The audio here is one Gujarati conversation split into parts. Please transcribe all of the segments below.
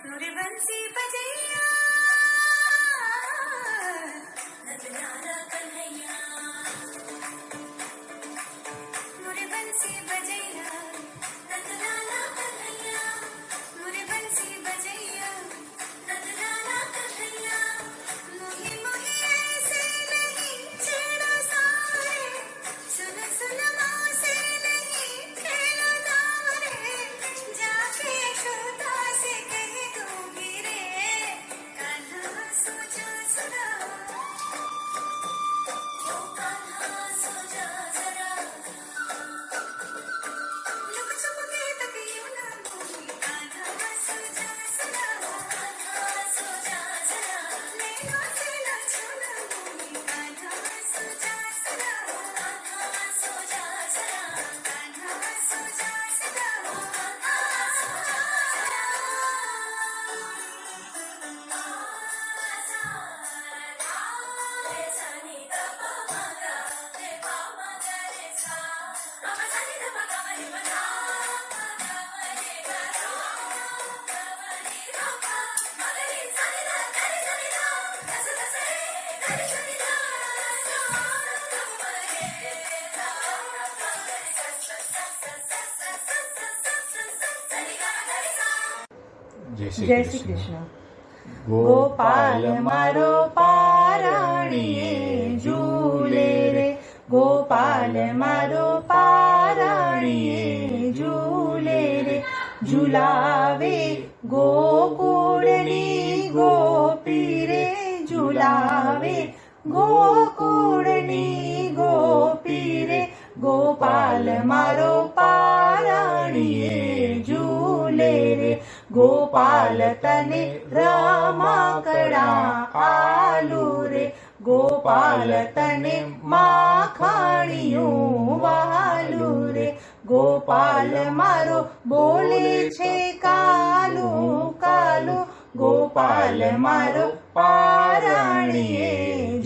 मोरे बंसी बजैया नंदलाला कन्हैया, मोरे बंसी बजैया नंदलाला कन्हैया, मोरे बंसी बजैया नंदलाला कन्हैया। मोहे मोहे ऐसे नहीं छेड़ो सारे, सुन सुन माँ से नहीं खेलो दावरे, जाके यशोदा से कह दूंगी रे, कान्हा सो जा जरा, ओ कान्हा सो जा जरा, लुक छुप के तकियों ना मोही, कान्हा सो जा जरा, कान्हा सो जा जरा, नैना से ना छूना मोही, कान्हा सो जा जरा, कान्हा सो जा जरा, कान्हा सो जा जरा, कान्हा सो जा जरा। જય શ્રી કૃષ્ણ. ગોપાલ મારો પારણીએ ઝૂલે રે, ગોપાલ મારો પારણીએ ઝૂલે રે, ઝુલાવે ગોકુળની ગોપી રે, ઝુલાવે ગોકુળની ગોપી રે, ગોપાલ મારો પારણીએ ઝૂલે રે, ગોપાલ તને રમકડા આલુ રે, ગોપાલ તને માખણિયું વાલુ રે, ગોપાલ મારો બોલે છે કાલુ કાલુ, ગોપાલ મારો પારણીએ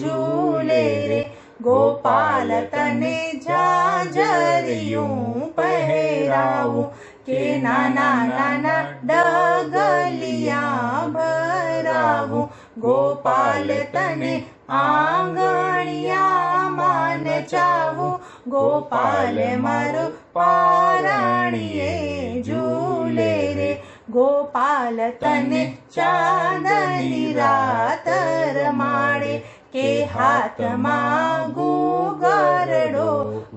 ઝૂલે રે, ગોપાલ તને જાજરિયું પહેરાવું, કે નાના નાના ડગલિયા ભરાવું, ગોપાલ તને આંગણિયામાં નચાવું, ગોપાલ મારો પારણીએ ઝૂલે રે, ગોપાલ તને ચાંદની રાત રમાડે, કે હાથમાં ગુગરડો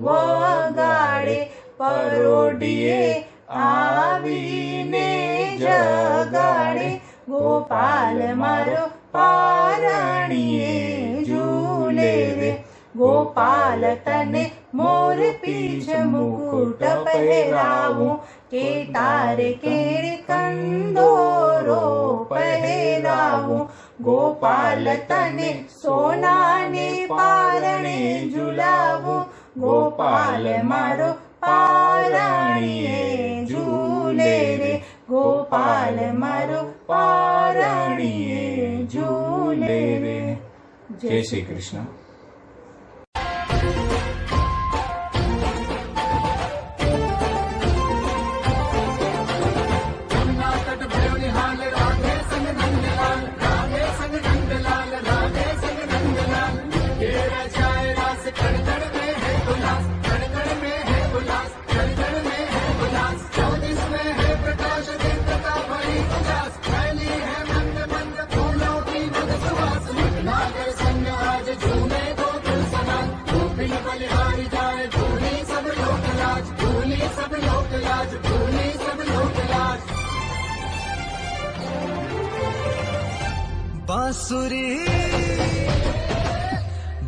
વગાડે, પરોઢીએ આવીને જગાડે, ગોપાલ મારો પારણીએ ઝૂલે રે, ગોપાલ તને મોર પીછ મુકુટ પહેરાવું, કે તારે કેળે કંદોરો પહેરાવું, ગોપાલ તને સોનાને પારણે ઝુલાવું, ગોપાલ મારો પારણીએ ઝૂલે રે, ગોપાલ મારો પારણીએ ઝૂલે રે. જય શ્રી કૃષ્ણ. बांसुरी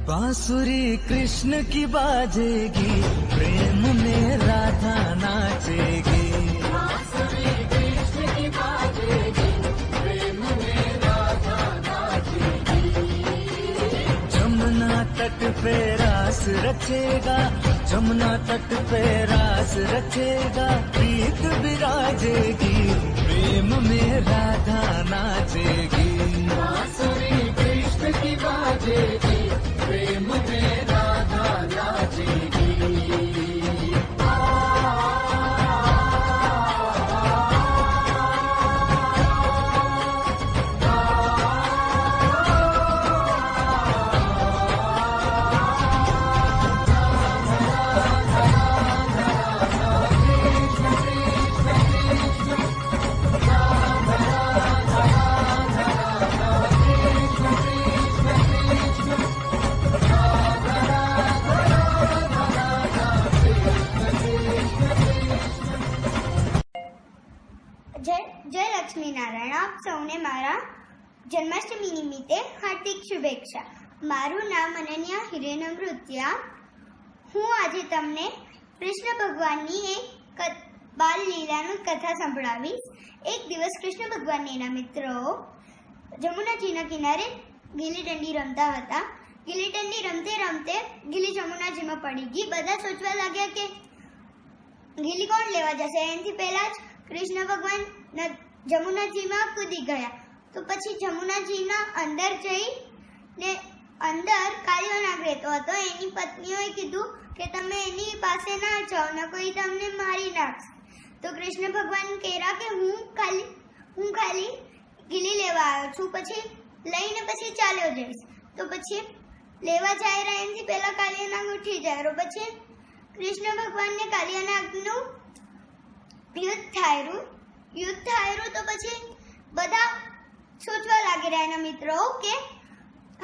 बांसुरी कृष्ण की बाजेगी, प्रेम में राधा नाचेगी, बांसुरी कृष्ण की बाजेगी, प्रेम में राधा नाचेगी, जमुना तट पे रास रचेगा, जमुना तट पे रास रचेगा, प्रीत विराजेगी, प्रेम में राधा नाचेगी, बांसुरी कृष्ण की बाजेगी, જય લક્ષ્મીનારાયણ. આપ સૌને મારા જન્માષ્ટમી નિમિત્તે હાર્દિક શુભેચ્છા. મારું નામ અનન્યા હિરેનમૃત્યા. હું આજે તમને કૃષ્ણ ભગવાનની એક બાલ લીલાનું કથા સંભળાવીશ. એક દિવસ કૃષ્ણ ભગવાન એના મિત્રો જમુનાજીના કિનારે ગીલી દંડી રમતા હતા. ગીલી દંડી રમતે રમતે ગીલી જમુનાજીમાં પડી ગઈ. બધા સોચવા લાગ્યા કે ગીલી કોણ લેવા જશે. એનાથી પહેલા જ કૃષ્ણ ભગવાન જમુનાજીમાં કૂદી ગયા. તો પછી જમુનાજીના અંદર જઈને અંદર કાલિયો નાગ રહેતો હતો. એની પત્નીઓએ કીધું કે તમે એની પાસે ના જાઓ, ને કોઈ તમને મારી નાખશે. તો કૃષ્ણ ભગવાન કહેરા કે હું ખાલી ગીલી લેવા આવ્યો છું, પછી લઈને પછી ચાલ્યો જઈશ. તો પછી લેવા જાય રહ્યા એનાથી પહેલા કાલિયો નાગ ઉઠી જાય. પછી કૃષ્ણ ભગવાનને કાલિયા નાગનું યુદ્ધ થાયરું. તો પછી બધા સોચવા લાગી રહ્યા એના મિત્રો કે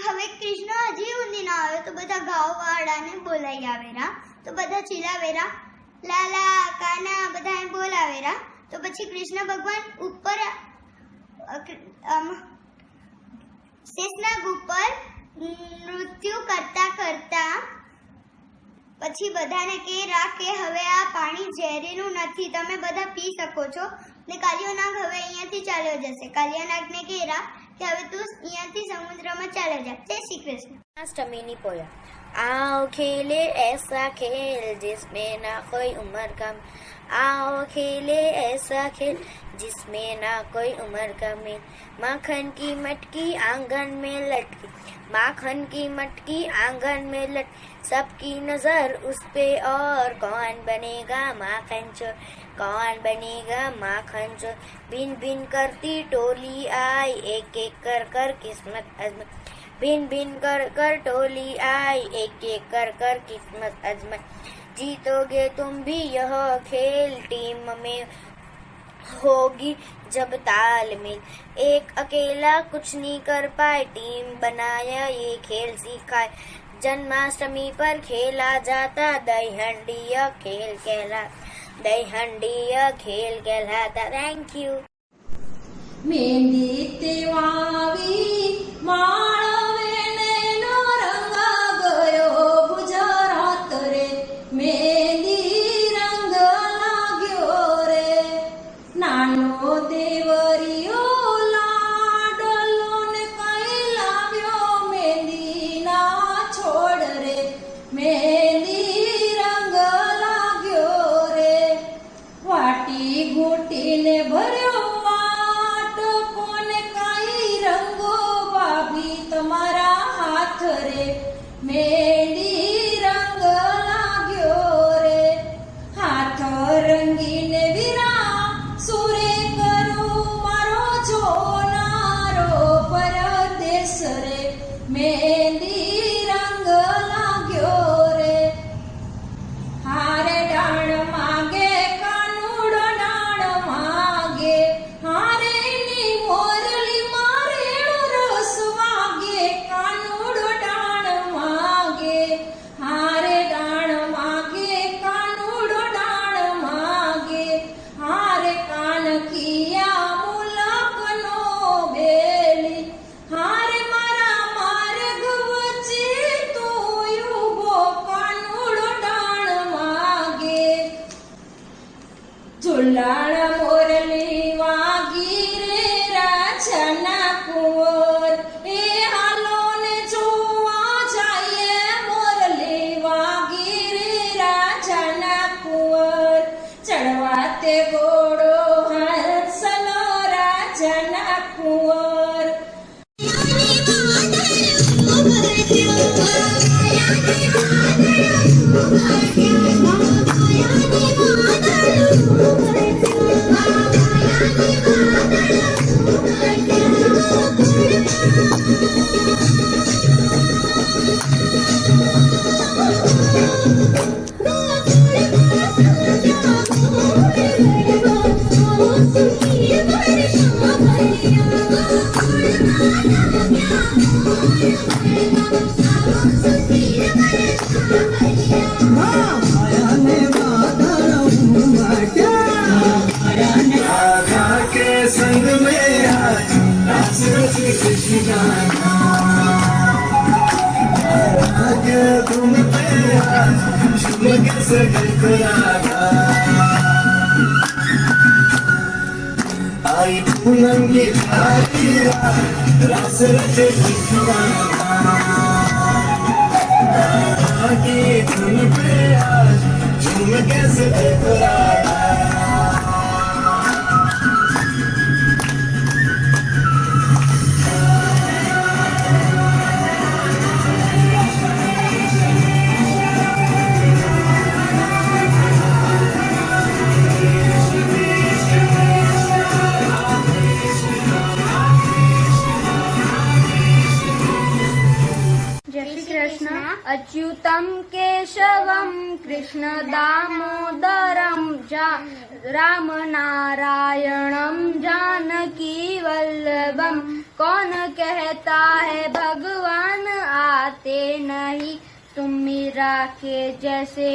હવે કૃષ્ણ હજી ઊંધી ના આવ્યો. તો બધા ગાંવવાળાને બોલાવી આવેરા. તો બધા ચીલાવેરા, લાલા કાના બધા એમ બોલાવેરા. તો પછી કૃષ્ણ ભગવાન ઉપર શેષનાગ ઉપર નૃત્ય કરતા પછી બધાને કહેરા કે હવે આ પાણી ઝેરીનું નથી, તમે બધા પી શકો છો. ને કાલિયો નાગ હવે અહીંયાથી ચાલ્યો જશે. કાલિયા નાગને કહેરા કે હવે તું અહીંયાથી સમુદ્રમાં ચાલ્યો જા. જય શ્રી કૃષ્ણ. अष्टमी पोया आओ खेले ऐसा खेल जिसमें ना कोई उम्र का, आओ खेले ऐसा खेल जिसमें ना कोई उम्र का मेल. माखन की मटकी आंगन में लटकी, माखन की मटकी आंगन में लटकी, सबकी नजर उस पे और कौन बनेगा माखन चोर, कौन बनेगा माखन चोर. भिन भिन करती टोली आई, एक एक कर किस्मत अजमा, भिन भिन कर टोली आई, एक एक कर किस्मत अजमा. जीतोगे तुम भी यह खेल, टीम में होगी जब तालमेल. एक अकेला कुछ नहीं कर पाए, टीम बनाया ये खेल सिखाए. जन्माष्टमी पर खेला जाता दहीहंडीय खेल कहलाता. Thank you. मेहंदी ते वावी माळवेनेनो रंग गयो गुजरात रे, मेहंदी रंग लाग्यो रे. नानो देवरियो लाडलो ने कई लाव्यो मेहंदीना छोड़ रे, मेहंदी रंग लाग्यो रे. वाटी घूटी ने भर्यो वाट, कोने काई रंगो भाभी તમારા હાથ રે, મેંદી રંગ લાગ્યો રે. હાથ રંગીને વીરા સુરે કરું મારો જોનારો પરદેશ રે, મેંદી રંગ લાગ્યો રે. હારે ડાળ માગે કાનુડો ડાળ માગે, હારે ની મોરલી મારે રસ વાગે, કાનુડો ડાળ માગે, હારે ડાળ માગે કાનુડો ડાળ માગે. હારે કાનકિયા મુલકનો બેલી, હારે મારા માર્ગ વચ્ચે તું ઊભો કાનુડો ડાળ માગે. ઝુલાળ મોરલી વાગી રે રાજાના કુંવર, એ હાલો ને જોવા જાઈએ મોરલી વાગી રે રાજાના કુંવર. ચડવા તે ઘોડો હંસનો રાજાના કુંવર. આયા ને વાદળ ઉમટ્યા, આયા ને આઘા કે संग में आज रास रचे कृष्ण गाना आगे तुम पे आज शुभ कैसे बिखराना आई पूनम की प्यारी रात रास रचे कृष्ण गाना आगे तुम पे आज शुभ कैसे बिखराना अच्युतम केशवम कृष्ण दामोदरम राम नारायणम जानकी वल्लभम। कौन कहता है भगवान आते नहीं, तुम मीरा के जैसे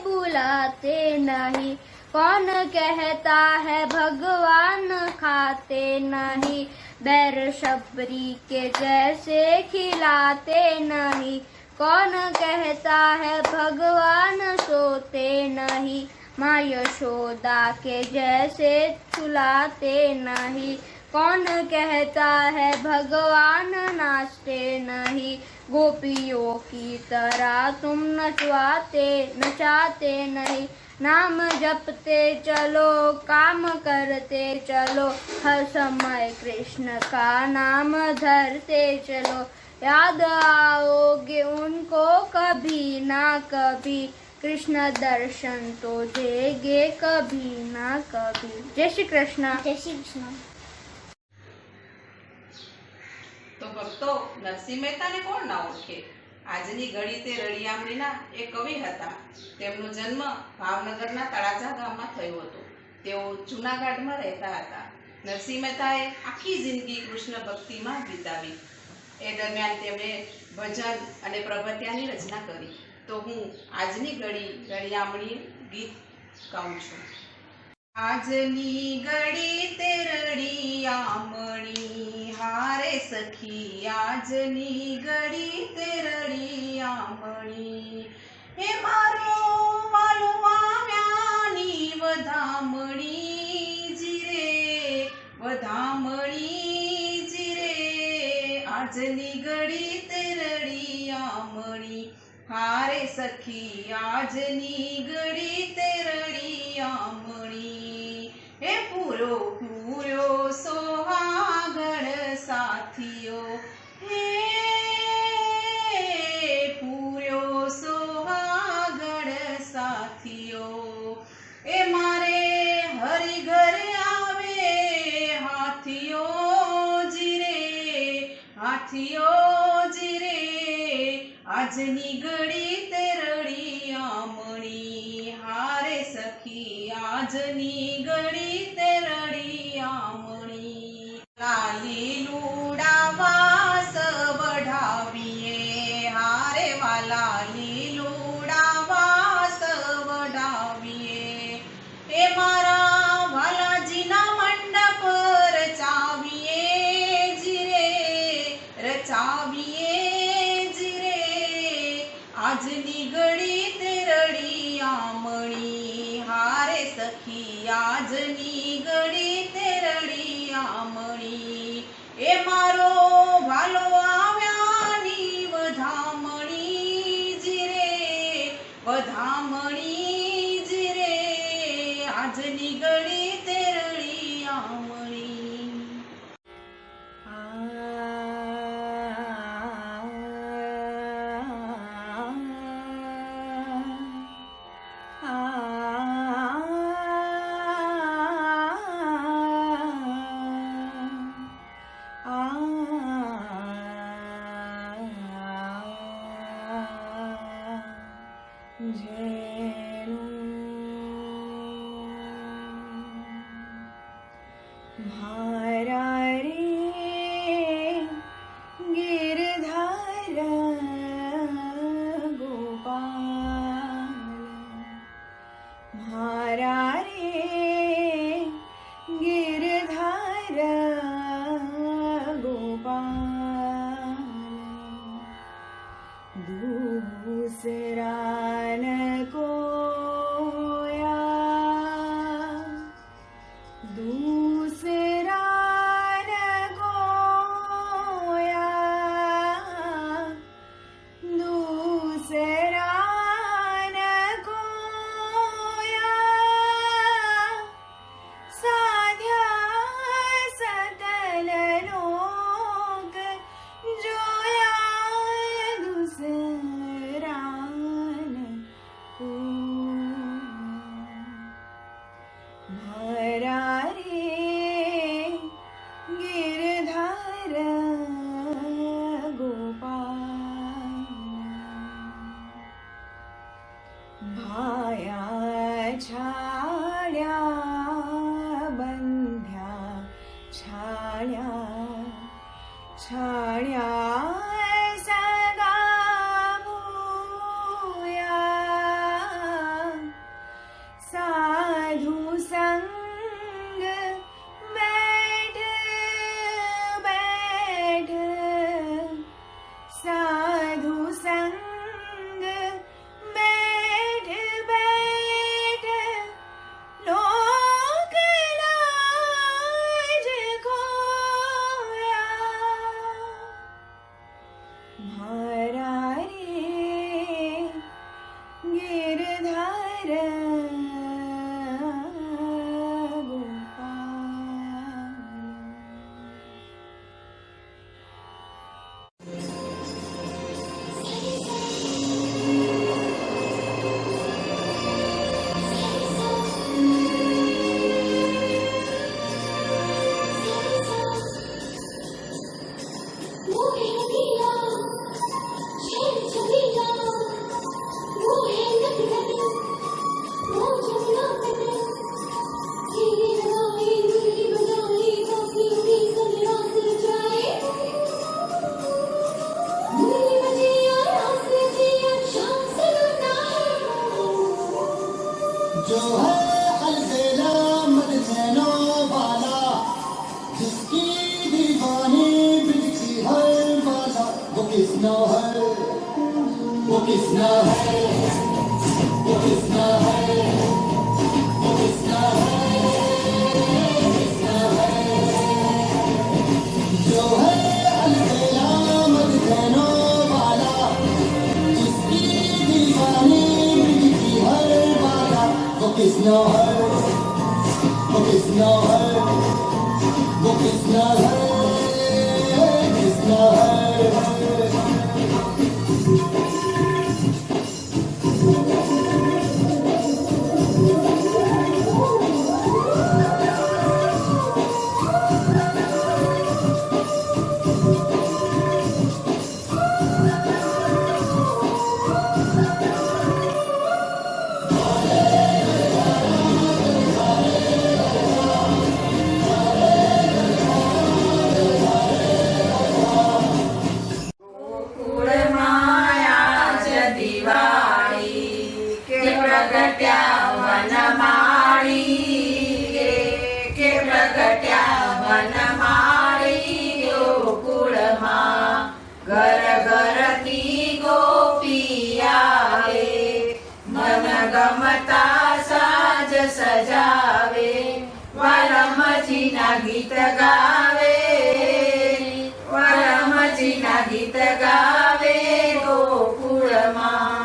बुलाते नहीं। कौन कहता है भगवान खाते नहीं, बैर शबरी के जैसे खिलाते नहीं। कौन कहता है भगवान सोते नहीं, माँ यशोदा के जैसे सुलाते नहीं। कौन कहता है भगवान नाचते नहीं, गोपियों की तरह तुम नचाते नहीं। नाम जपते चलो काम करते चलो, हर समय कृष्ण का नाम धरते चलो। याद आओगे उनको कभी ना कभी, कृष्ण दर्शन तो देंगे कभी ना कभी। जय श्री कृष्ण। जय श्री कृष्ण। તો ભક્તો નરસિંહ મહેતાને કોણ ના ઓળખે? આજની ઘડી તે રળિયામણીના એક કવિ હતા. તેમનો જન્મ ભાવનગરના તળાજા ગામમાં થયો હતો. તેઓ જૂનાગઢમાં રહેતા હતા. નરસિંહ મહેતાએ આખી જિંદગી કૃષ્ણ ભક્તિમાં વિતાવી. એ દરમિયાન તેમણે ભજન અને પ્રભત્યાની રચના કરી. તો હું આજની ઘડી રળિયામણી ગીત ગાઉં છું. આજની ઘડી તે રળિયામણી હારે સખી, આજની ઘડી તે રળિયામણી. હે મારો વાલો આવ્યાની વધામણી જીરે, વધામણી જીરે. આજની ઘડી તે રળિયામણી હારે સખી, આજની ઘડી તે રળિયામણી. હે પૂરો પૂરો સોહાગણ સાથીઓ, હે પૂરો સોહાગણ સાથીઓ. એ મારે હરિ ઘરે આવે હાથીઓ જીરે, હાથીઓ જીરે. આજની ઘડી તે રળિયામણી હારે સખી, આજની ઘડી તે રળિયામણી. લાલી લુડાવા સવઢાવીએ હારે વાલા, લીલુડાવા સવઢાવીએ. એ મારા વાલાજીના મંડપ રચાવીએ જીરે, રચાવીએ જીરે. આજની ઘડી તે રળિયામણી હારે સખી, આજની ઘડી તે રળિયામણી. એ મારો ભાલો આવ્યાની વધામણી જીરે, વધામણી જીરે. આજની ઘડી તે રળિયામણી. मारा रे गिरधार गोपाल, मारा रे गिरधार મારા રે ગિરધાર ગોપાલ ભાયા છાડ્યા બંધ્યા છાડ્યા છાડ્યા સગા ભૂયા સાધુ સંગ બેઠ બેઠ સાધુ સંગ બેઠ બેઠ લોક લાજ ખોયા મારા રે ગિરધાર वो है नदिया शेर छबीला वो है नदी वो जमुना तट तेरे लगाए मुरली बजाए काफी उड़ी सजरा से जाए मुरली बजे रात से शाम से लौटाए जो है अलबेला मद जैनो वाला जिसकी दीवानी बिकती हर बाला वो किसना है वो किसना है वो किसना है वो किसना है किसना है जो है अलबेला मद जैनो वाला जिसकी दीवानी बिकती हर बाला वो किसना है वो किसना है वो किसना है किसना है ઘર ઘરથી ગોપી આવે મન ગમતા સાજ સજાવે વરમજીના ગીત ગાવે વરમજીના ગીત ગાવે ગોકુળમાં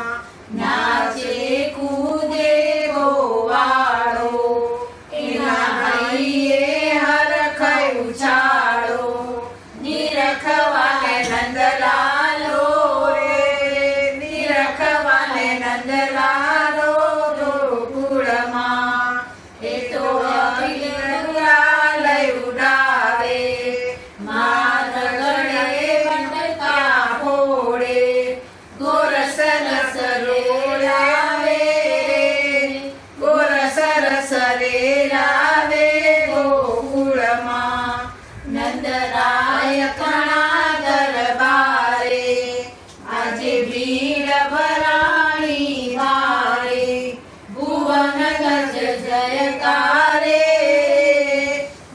નાચે કૂદે ગોવાળો એના હૈયે હરખ ઉછાળો નિરખવાને નંદલાલો રે નિરખવાને નંદલાલો ગોકુળમાં એ તો અવિરલય ઉડાવે માર ગળે વંદકા ફોડે ગોરસ રસ રોડાવે ગોરસ રસ રેલાવે ગોકુળમાં નંદરાય કણા દરબારે આજે ભીડ ભરાણી વારે ભુવન ગજ જયકારે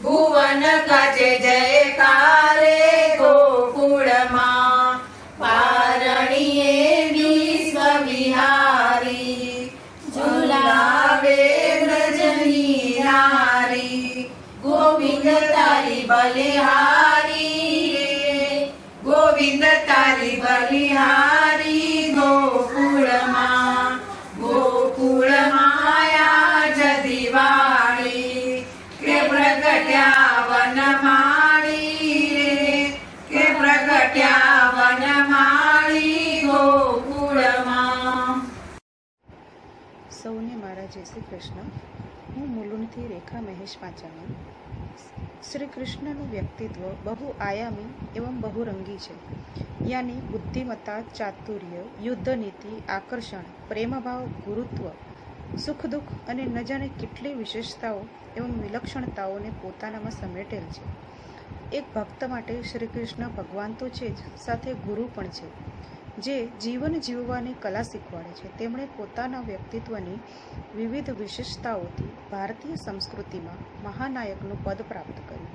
ભુવન ગજ જયકારે ગોકુળમાં પારણીએ વિશ્વ વિહારી ઝુલાવે વ્રજની નારી ગોવિંદ તારી બલિહારી ગોવિંદ તારી બલિહારી ગોકુળમાં ગોકુળમાં આજ દિવાળી કે પ્રગટ્યા વનમાળી કે પ્રગટ્યા વનમાળી ગોકુળમાં. સૌને મારા જય શ્રી કૃષ્ણ. હું મુલુંડથી રેખા મહેશ પાંચાણી. શ્રી કૃષ્ણનું વ્યક્તિત્વ બહુઆયામી એવં બહુરંગી છે. યાની બુદ્ધિમત્તા, ચાતુર્ય, યુદ્ધ નીતિ, આકર્ષણ, પ્રેમભાવ, ગુરુત્વ, સુખ દુઃખ અને ન જાણે કેટલી વિશેષતાઓ એવં વિલક્ષણતાઓને પોતાનામાં સમેટેલ છે. એક ભક્ત માટે શ્રી કૃષ્ણ ભગવાન તો છે જ, સાથે ગુરુ પણ છે, જે જીવન જીવવાની કલા શીખવાડે છે. તેમણે પોતાના વ્યક્તિત્વની વિવિધ વિશેષતાઓથી ભારતીય સંસ્કૃતિમાં મહાનાયકનું પદ પ્રાપ્ત કર્યું.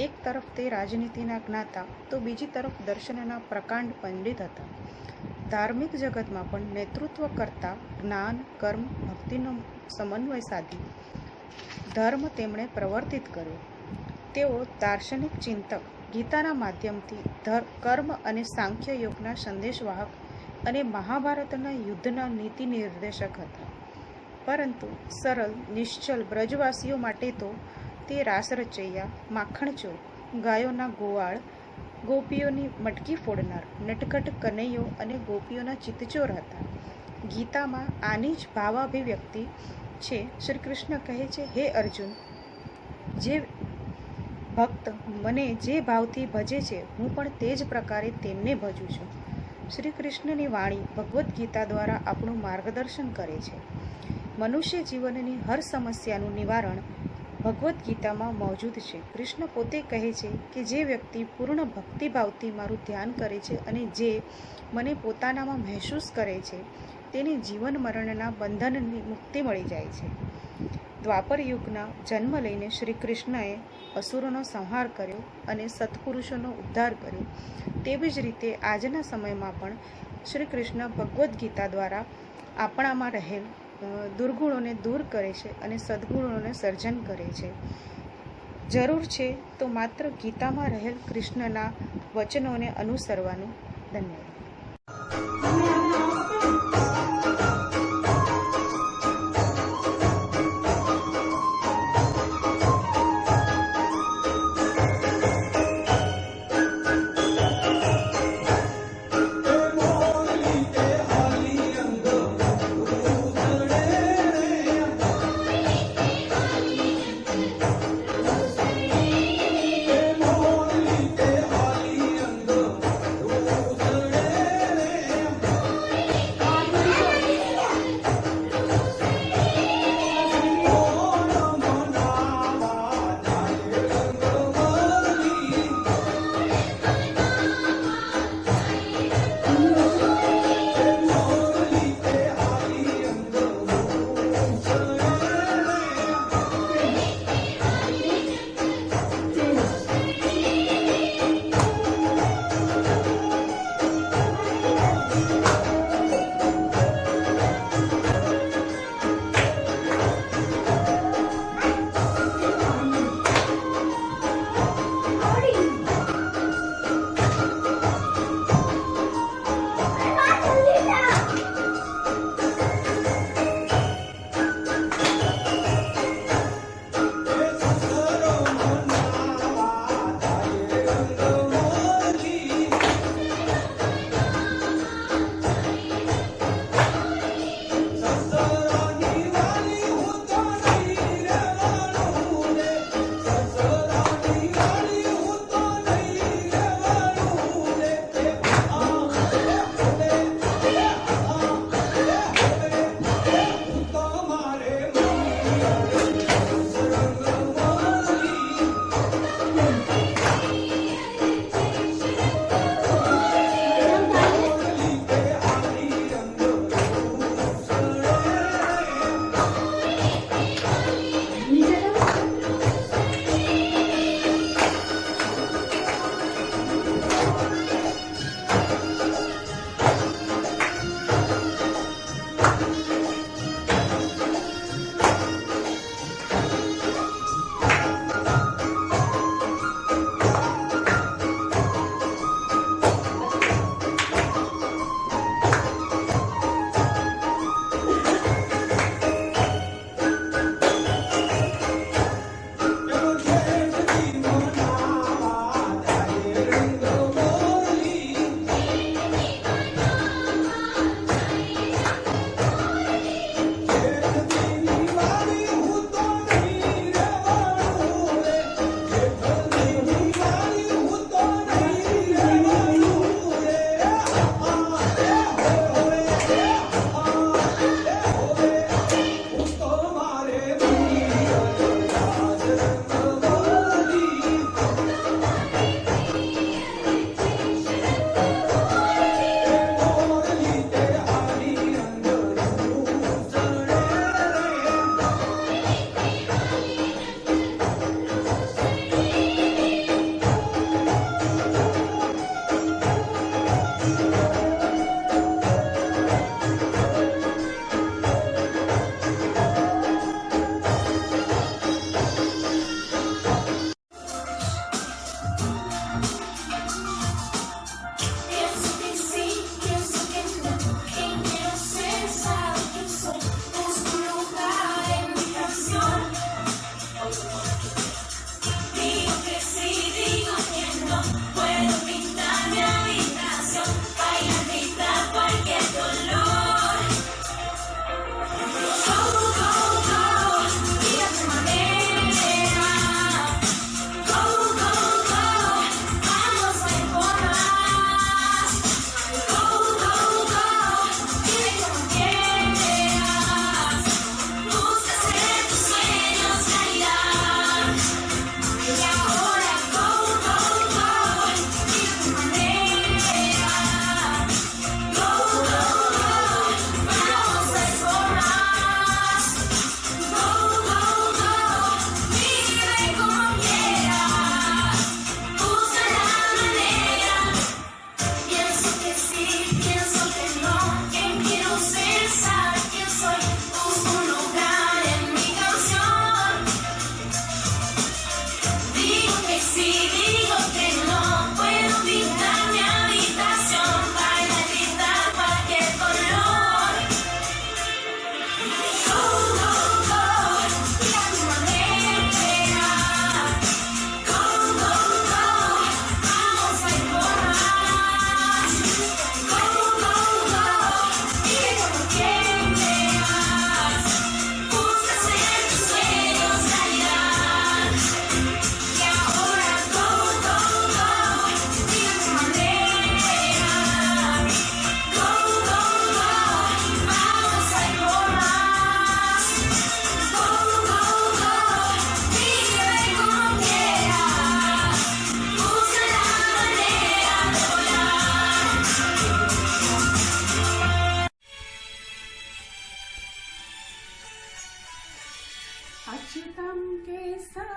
એક તરફ તે રાજનીતિના જ્ઞાતા તો બીજી તરફ દર્શનના પ્રકાંડ પંડિત હતા. ધાર્મિક જગતમાં પણ નેતૃત્વ કરતા જ્ઞાન, કર્મ, ભક્તિનો સમન્વય સાધી ધર્મ તેમણે પ્રવર્તિત કર્યો. તેઓ દાર્શનિક ચિંતક, ગીતાના માધ્યમથી કર્મ અને સાંખ્ય યોગના સંદેશવાહક અને મહાભારતના યુદ્ધના નીતિ નિર્દેશક હતા. પરંતુ સરળ, નિશ્ચલ બ્રજવાસીઓ માટે તો તે રાસ રચૈયા, માખણચોર, ગાયોના ગોવાળ, ગોપીઓની મટકી ફોડનાર, નટખટ કનૈયો અને ગોપીઓના ચિત્તચોર હતા. ગીતામાં આની જ ભાવાભિવ્યક્તિ છે. શ્રી કૃષ્ણ કહે છે, હે અર્જુન, જે ભક્ત મને જે ભાવથી ભજે છે, હું પણ તે જ પ્રકારે તેમને ભજું છું. શ્રી કૃષ્ણની વાણી ભગવદ્ ગીતા દ્વારા આપણું માર્ગદર્શન કરે છે. મનુષ્ય જીવનની હર સમસ્યાનું નિવારણ ભગવદ્ ગીતામાં મોજૂદ છે. કૃષ્ણ પોતે કહે છે કે જે વ્યક્તિ પૂર્ણ ભક્તિભાવથી મારું ધ્યાન કરે છે અને જે મને પોતાનામાં મહેસૂસ કરે છે, તેને જીવન મરણના બંધનની મુક્તિ મળી જાય છે. દ્વાપર યુગના જન્મ લઈને શ્રી કૃષ્ણએ અસુરોનો સંહાર કર્યો અને સત્પુરુષોનો ઉદ્ધાર કર્યો. તેવી જ રીતે આજના સમયમાં પણ શ્રી કૃષ્ણ ભગવદ્ ગીતા દ્વારા આપણામાં રહેલ દુર્ગુણોને દૂર કરે છે અને સદ્ગુણોને સર્જન કરે છે. જરૂર છે તો માત્ર ગીતામાં રહેલ કૃષ્ણના વચનોને અનુસરવાનું. ધન્યવાદ.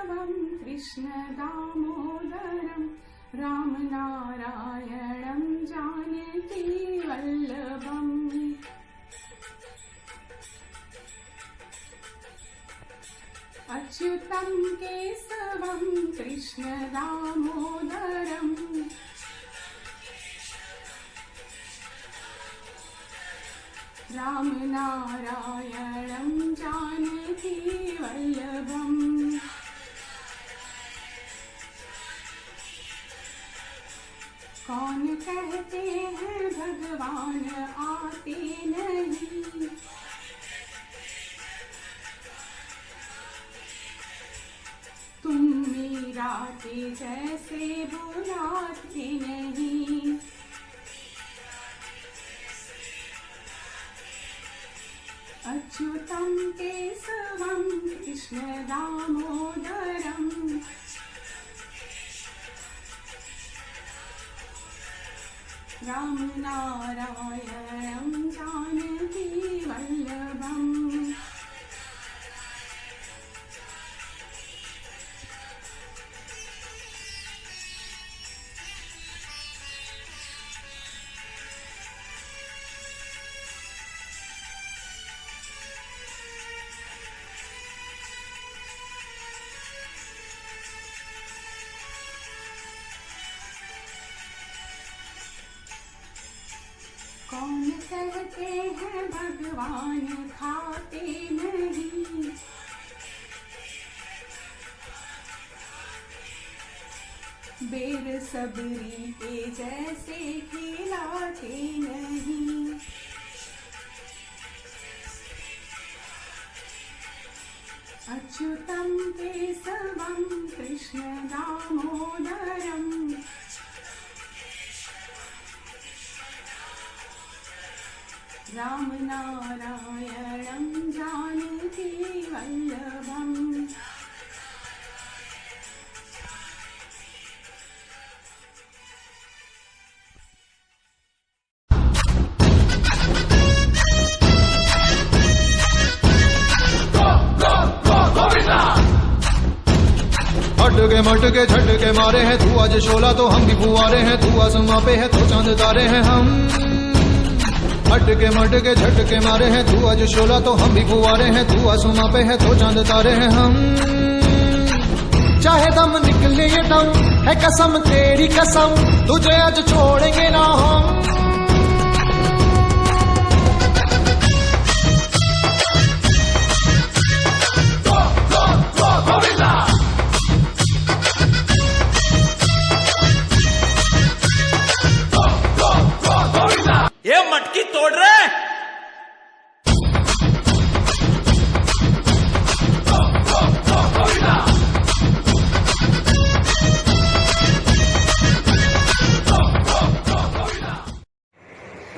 केशवं कृष्णदामोदरं रामनारायणं जानकीवल्लभम् अच्युतं केशवं कृष्णदामोदरम् रामनारायणं जानकीवल्लभम् कौन कहते हैं भगवान आते नहीं, तुम मीरा के जैसे बुलाते नहीं। अच्युतं केशवं कृष्णदामोदरम् रामनारायणं जानकीवल्लभम् कौन कहते हैं भगवान खाते नहीं, बेर सबरी के जैसे खिलाते नहीं। अच्युतं केशवं कृष्णदामोदरम् रामनारायणं जानकीवल्लभम् अटके मटके झटके मारे हैं तू आज शोला तो हम भी फुआरे हैं, तू आसमां पे है तो चांद तारे हैं हम। अटके मटके झटके मारे हैं तू आज शोला तो हम भी फुआरे हैं, तू आसमां पे है तो चांद तारे हैं हम। चाहे दम निकले ये दम है कसम तेरी कसम, तुझे आज छोड़ेंगे ना हम। ये मटकी तोड़ रहे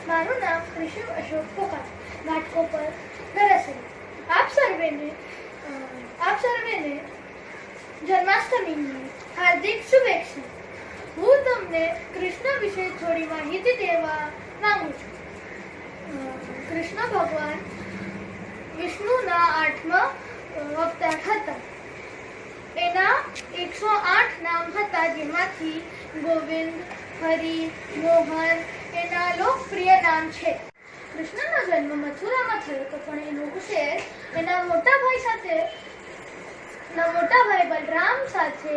મારું નામ ઋષભ અશોક પોકાર ઘાટકોપર નરસિંહ। આપ સર્વેને જન્માષ્ટમીની હાર્દિક શુભેચ્છા। હું તમને કૃષ્ણ વિશે થોડી માહિતી દેવા માંગુ છું। કૃષ્ણ ભગવાન વિષ્ણુના 8મા અવતાર હતા। એના 108 નામ હતા, જેમાંથી ગોવિંદ, હરિ, મોહન એના લોકપ્રિય નામ છે। કૃષ્ણનો જન્મ મથુરામાં થયો હતો, પણ એનો ઉછેર એના મોટા ભાઈ બલરામ સાથે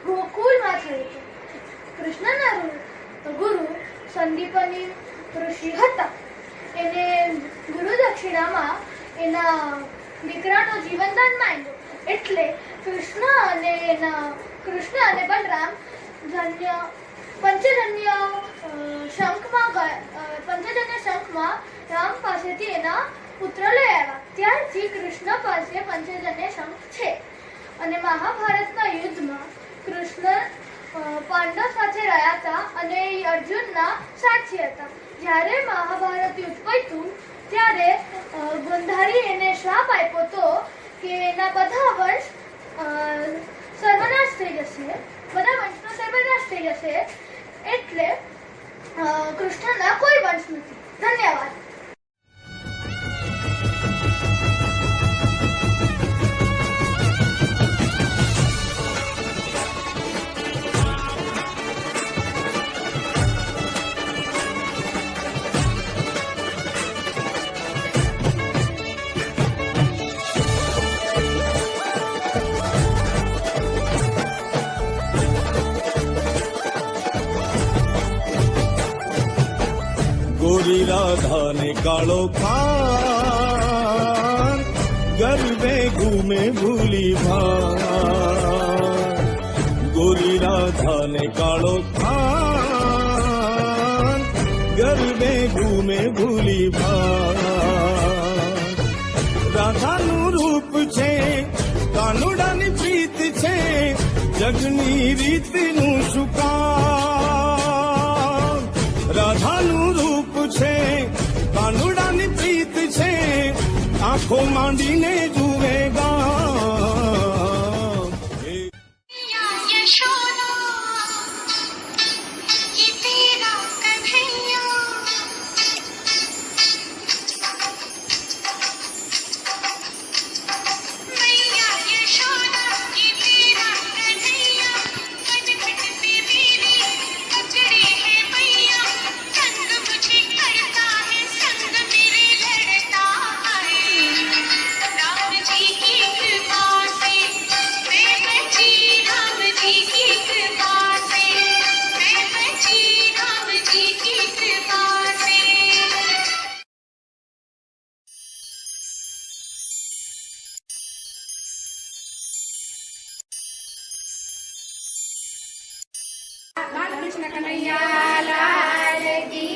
ગોકુળમાં થયો હતો। કૃષ્ણના ગુરુ સંદીપની ઋષિ હતા। એને ગુરુ દક્ષિણામાં એના દીકરાનો જીવનદાન માંગ્યો, એટલે કૃષ્ણ અને બલરામ પંચજન્ય શંખમાં રામ પાસેથી એના પુત્ર લઈ આવ્યા। ત્યારથી કૃષ્ણ પાસે પંચજન્ય શંખ છે। અને મહાભારતના યુદ્ધમાં કૃષ્ણ પાંડવ સાથે રહ્યા હતા અને અર્જુનના સારથી હતા। જ્યારે મહાભારત યુદ્ધ પત્યું ત્યારે ગંધારી એને શ્રાપ આપ્યો હતો કે એના બધા વંશ સર્વનાશ થઈ જશે, બધા વંશનો સર્વનાશ થઈ જશે, એટલે કૃષ્ણના કોઈ વંશ નથી। ધન્યવાદ। गोरी राधा ने कालो खान गरबे घूमे भूली भान गोरी राधा ने कालो खान गरबे घूमे भूली भान રાધાનું રૂપ છે કાનુડાની પ્રીત છે જગની રીતનું શું કામ રાધાનું રૂપ છે કાનુડાની પ્રીત છે આંખો માંડીને જુએ ગામ यशोदा ये तेरा कन्हैया मैया यशोदा ये तेरा कन्हैया कटकट पे मेरी पकड़े है मैया संग मुझे करता है संग मेरे लड़ता है राम जी की कृपा से मैं बची राम जी की कृपा से मैं बची राम जी की कृपा से બાલકૃષ્ણ કનૈયા લાલ કી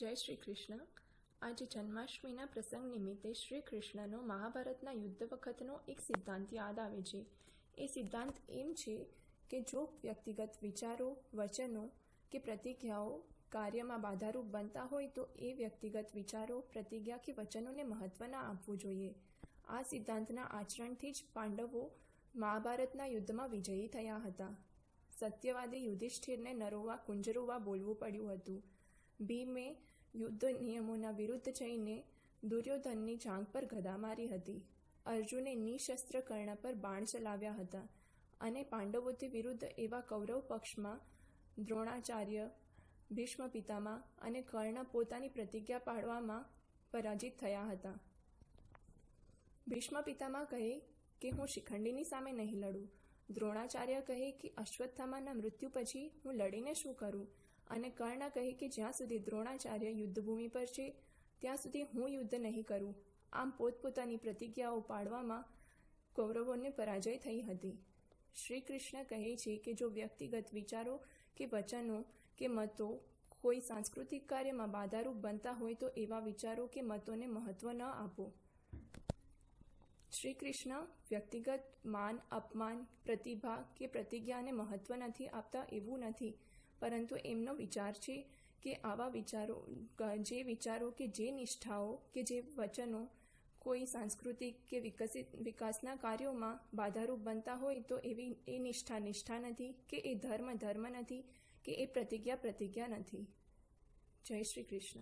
જય શ્રી કૃષ્ણ. આજે જન્માષ્ટમીના પ્રસંગ નિમિત્તે શ્રી કૃષ્ણનો મહાભારતના યુદ્ધ વખતનો એક સિદ્ધાંત યાદ આવે છે. એ સિદ્ધાંત એમ છે કે જો વ્યક્તિગત વિચારો, વચનો કે પ્રતિજ્ઞાઓ કાર્યમાં બાધારૂપ બનતા હોય તો એ વ્યક્તિગત વિચારો, પ્રતિજ્ઞા કે વચનોને મહત્વ ના આપવું જોઈએ. આ સિદ્ધાંતના આચરણથી જ પાંડવો મહાભારતના યુદ્ધમાં વિજયી થયા હતા. સત્યવાદી યુધિષ્ઠિરને નરોવા કુંજરોવા બોલવું પડ્યું હતું. ભીમે યુદ્ધ નિયમોના વિરુદ્ધ જઈને દુર્યોધનની જાંઘ પર ગદા મારી હતી. અર્જુને નિશસ્ત્ર કર્ણ પર બાણ ચલાવ્યા હતા અને પાંડવોથી વિરુદ્ધ એવા કૌરવ પક્ષમાં દ્રોણાચાર્ય, ભીષ્મ પિતામહ અને કર્ણ પોતાની પ્રતિજ્ઞા પાળવામાં પરાજિત થયા હતા. ભીષ્મ પિતામહ કહે કે હું શિખંડીની સામે નહીં લડું. દ્રોણાચાર્ય કહે કે અશ્વત્થામાના મૃત્યુ પછી હું લડીને શું કરું? અને કર્ણ કહે કે જ્યાં સુધી દ્રોણાચાર્ય યુદ્ધભૂમિ પર છે ત્યાં સુધી હું યુદ્ધ નહીં કરું. આમ પોતપોતાની પ્રતિજ્ઞાઓ પાળવામાં કૌરવોને પરાજય થઈ હતી. શ્રી કૃષ્ણ કહે છે કે જો વ્યક્તિગત વિચારો કે વચનો કે મતો કોઈ સાંસ્કૃતિક કાર્યમાં બાધારૂપ બનતા હોય તો એવા વિચારો કે મતોને મહત્વ ન આપો. શ્રી કૃષ્ણ વ્યક્તિગત માન, અપમાન, પ્રતિભા કે પ્રતિજ્ઞાને મહત્વ નથી આપતા એવું નથી, પરંતુ એમનો વિચાર છે કે આવા વિચારો જે વિચારો કે જે નિષ્ઠાઓ કે જે વચનો કોઈ સાંસ્કૃતિક કે વિકાસના કાર્યોમાં બાધારૂપ બનતા હોય તો એવી એ નિષ્ઠા નથી, કે એ ધર્મ નથી, કે એ પ્રતિજ્ઞા નથી. જય શ્રી કૃષ્ણ.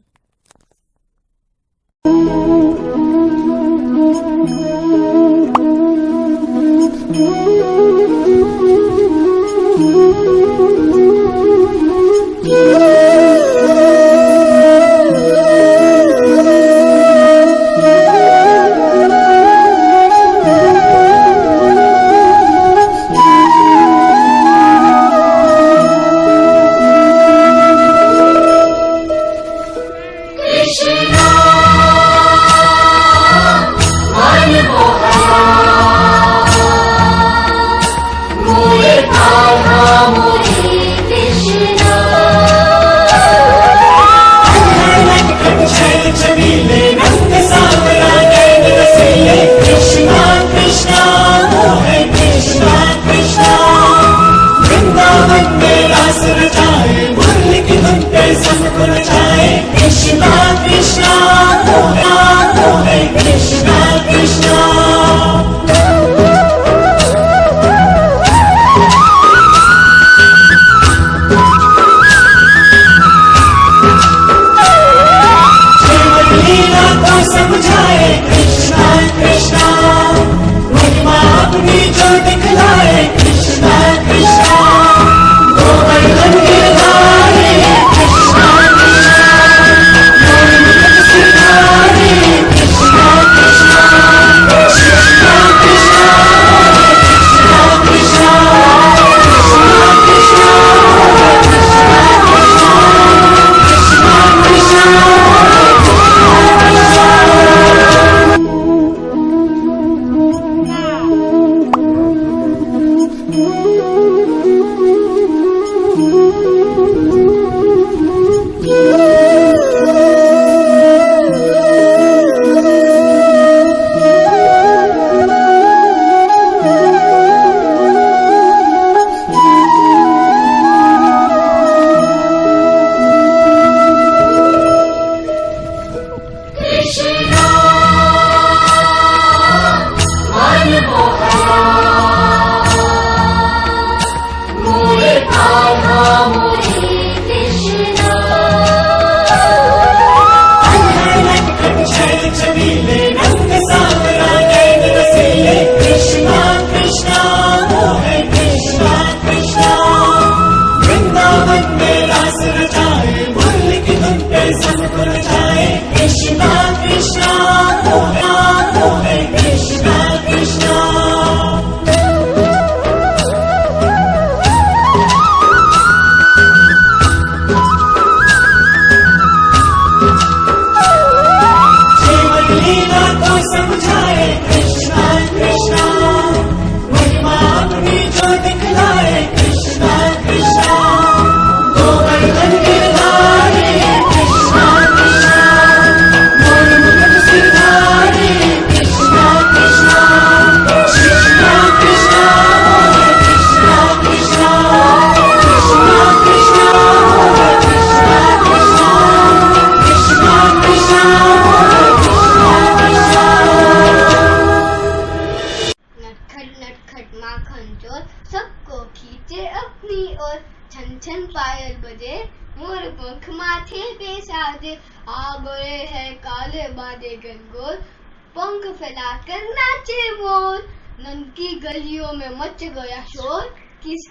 पंख फैलाकर नाचे मोर, नंद की गलियों में मच गया शोर, किस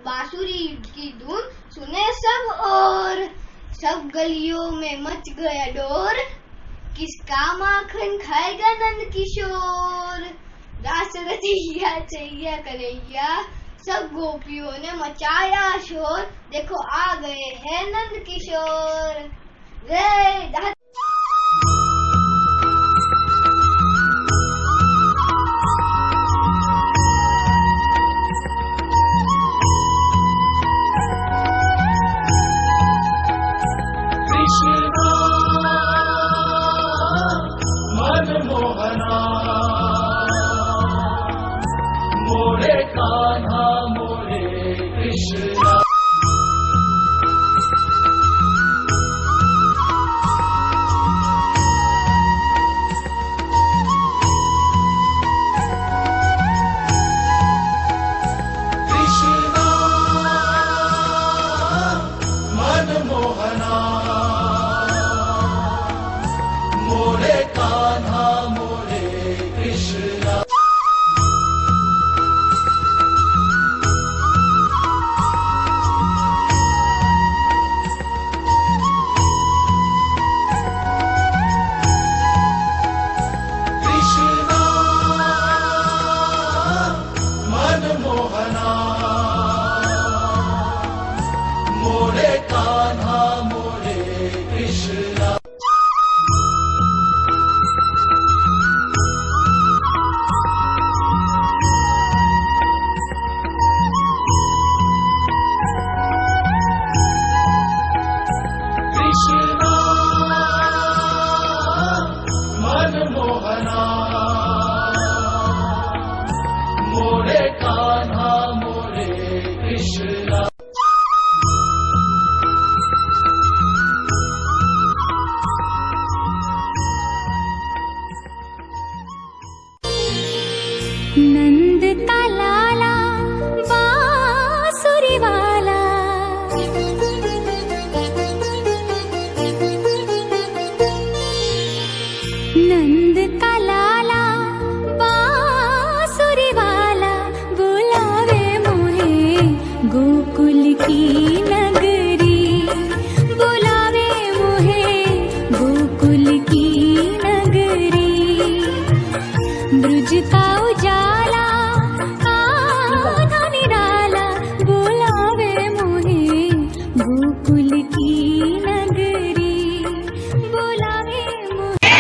बांसुरी की धुन सुने सब और, सब गलियों में मच गया डोर, किसका माखन खाएगा नंद किशोर। रास रचैया चैया कन्हैया, सब गोपियों ने मचाया शोर, देखो आ गए हैं नंद किशोर। जय गोकुल की नगरी बुलावे मोहे गोकुल की नगरी ब्रज का उजाला आधा निराला बुलावे मोहे गोकुल की नगरी बुलावे मोहे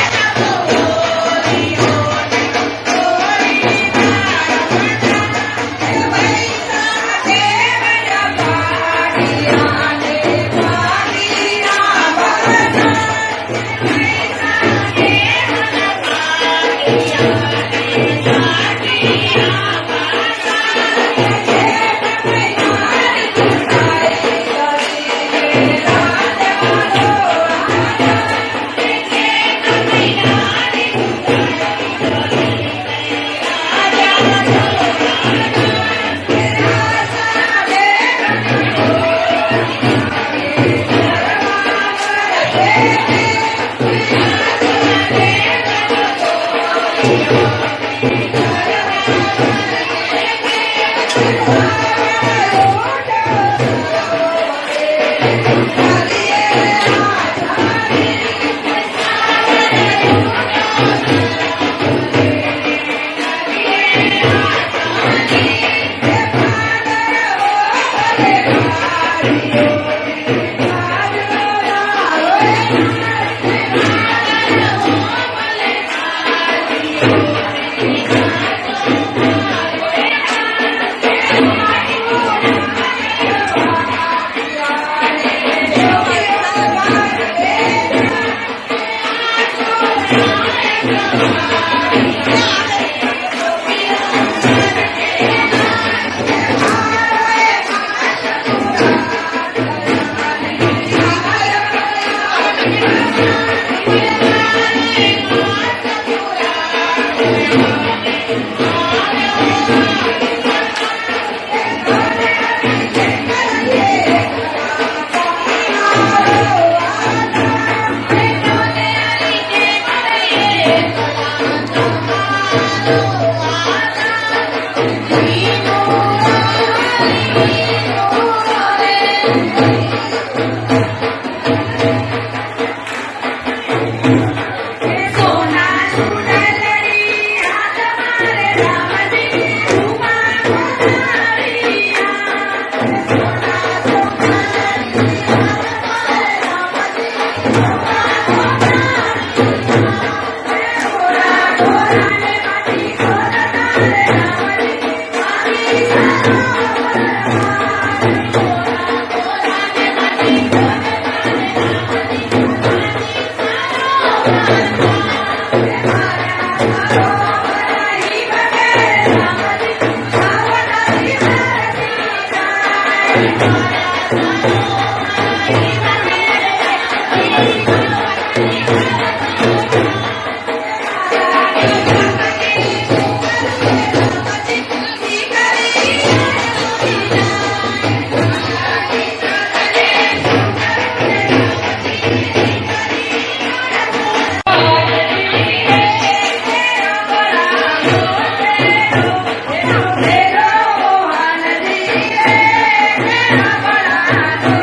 बड़ा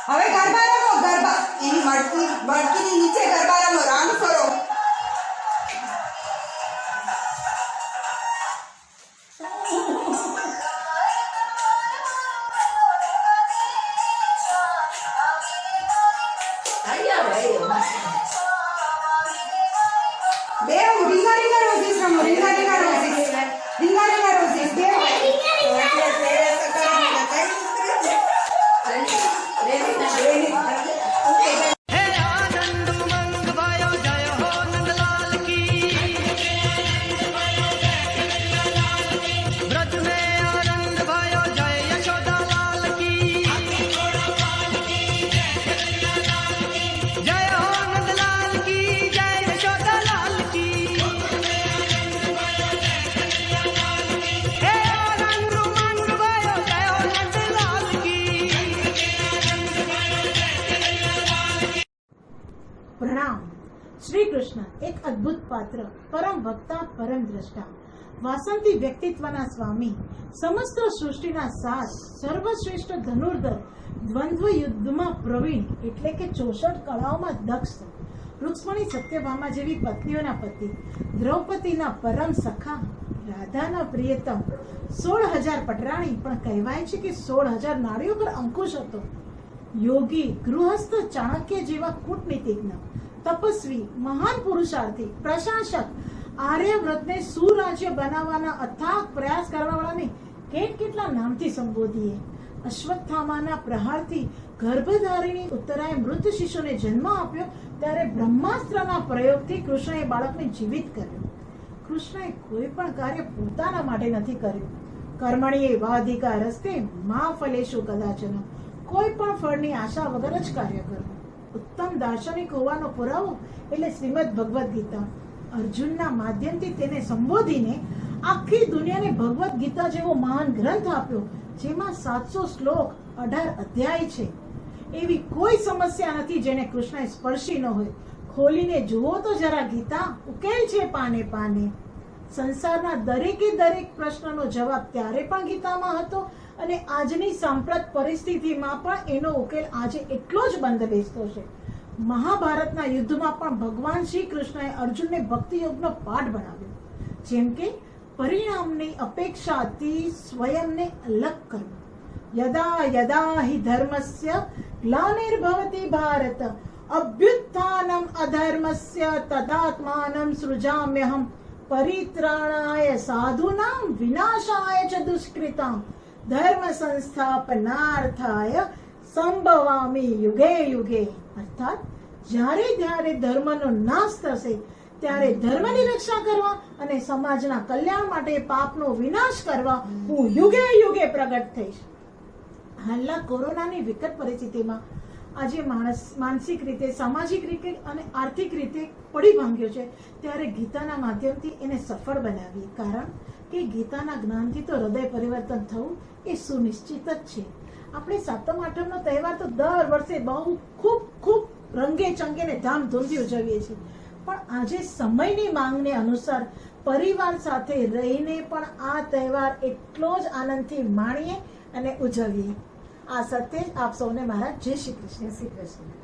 હવે ગરબા રમો, ગરબા એની મટકીની નીચે ગરબા રમો, રામ કરો. બે રીંગા રોઝીસ રમો, રીંગા રોઝીસ, રીંગા રોઝીસ બે हे आनंद उमंग भयो जय हो नंदलाल की ब्रज में आनंद भयो जय यशोदा लाल की जय हो नंदलाल की जय यशोदा लाल की हे आनंद उमंग भयो जय हो नंदलाल की પ્રણામ. શ્રી કૃષ્ણ એક અદ્ભુત પાત્ર, પરમ વક્તા, પરમ દ્રષ્ટા, વાસંતી વ્યક્તિત્વના સ્વામી, સમસ્ત સૃષ્ટિના સાર, સર્વશ્રેષ્ઠ ધનુર્ધર, દ્વંદ્વ યુદ્ધમાં પ્રવીણ એટલે કે 64 કળાઓમાં દક્ષ, રૂક્ષ્મણી સત્યભામા જેવી પત્નીઓના પતિ, દ્રૌપદીના પરમ સખા, રાધાના પ્રિયતમ, 16,000 પટરાણી, પણ કહેવાય છે કે 16,000 નારીઓ પર અંકુશ હતો. યોગી, ગૃહસ્થ, ચાણક્ય જેવા કૂટનીતિજ્ઞ, તપસ્વી, મહાન પુરુષાર્થી, પ્રશાસક, આર્યવ્રતને સુરાજ્ય બનાવવાના અથાગ પ્રયાસ કરવાવાળાને કેટલા નામથી સંબોધીએ. અશ્વત્થામાના પ્રહારથી ગર્ભધારીણી ઉત્તરાએ મૃત શિશુને જન્મ આપ્યો ત્યારે બ્રહ્માસ્ત્રના પ્રયોગથી કૃષ્ણએ બાળકને જીવિત કર્યો. કૃષ્ણએ કોઈ પણ કાર્ય પોતાના માટે નથી કર્યું. કર્મણીએ વાધિકા રસ્તે મા ફલેશુ કદાચન, કોઈ પણ ફળની આશા વગર જ કાર્ય કરવું. ઉત્તમ દાર્શનિક હોવાનો પુરાવો એટલે શ્રીમદ ભગવદ્ ગીતા. અર્જુનના માધ્યમથી તેને સંબોધીને આખી દુનિયાને ભગવદ્ ગીતા જેવો મહાન ગ્રંથ આપ્યો, જેમાં 700 શ્લોક, 18 અધ્યાય છે. એવી કોઈ સમસ્યા નથી જેને કૃષ્ણએ સ્પર્શી ન હોય. ખોલીને જુઓ તો જરા ગીતા, ઉકેલ છે પાને પાને. સંસારના દરેકે દરેક પ્રશ્નનો જવાબ ત્યારે પણ ગીતામાં હતો અને આજની સાંપ્રત પરિસ્થિતિમાં પણ એનો ઉકેલ આજે એટલો જ બંધ બેસતો છે. મહાભારતના યુદ્ધમાં પણ ભગવાન શ્રી કૃષ્ણએ અર્જુનને ભક્તિ યોગનો પાઠ ભણાવ્યો, જેમ કે પરિણામની અપેક્ષાથી સ્વયંને અલગ કરવું. યદા યદા હિ ધર્મસ્ય ગ્લાનિર્ભવતિ ભારત અભ્યુત્થાનમ અધર્મસ્ય તદાત્માનમ સૃજામ્યહમ પરિત્રાણાય સાધુનામ વિનાશાય ચ દુષ્કૃતામ ધર્મ સંસ્થાપનાર્થાય સંભવામી યુગે યુગે. અર્થાત જ્યારે જ્યારે ધર્મનો નાશ થશે ત્યારે ધર્મની રક્ષા કરવા અને સમાજના કલ્યાણ માટે પાપનો વિનાશ કરવા હું યુગે યુગે પ્રગટ થઈશ. હાલના કોરોનાની વિકટ પરિસ્થિતિમાં આજે માણસ માનસિક રીતે, સામાજિક રીતે અને આર્થિક રીતે પડી ભાંગ્યો છે, ત્યારે ગીતાના માધ્યમથી એને સફળ બનાવીએ. કારણ કે ગીતાના જ્ઞાનથી તો હૃદય પરિવર્તન થવું એ સુનિશ્ચિત જ છે. આપણે સાતમ આઠમનો તહેવાર તો દર વર્ષે બહુ ખૂબ રંગે ચંગે ને ધામધૂમથી ઉજવીએ છીએ, પણ આજે સમયની માંગને અનુસાર પરિવાર સાથે રહીને પણ આ તહેવાર એટલો જ આનંદથી માણીએ અને ઉજવીએ. આ સાથે જ આપ સૌને મારા જય શ્રી કૃષ્ણ. શ્રી કૃષ્ણ.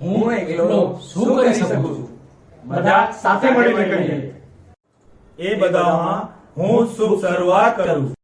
હું એકલો શું કરી શકું છું? બધા સાથે મળીને કરીએ. એ બધામાં હું શુભ શરૂઆત કરું છું.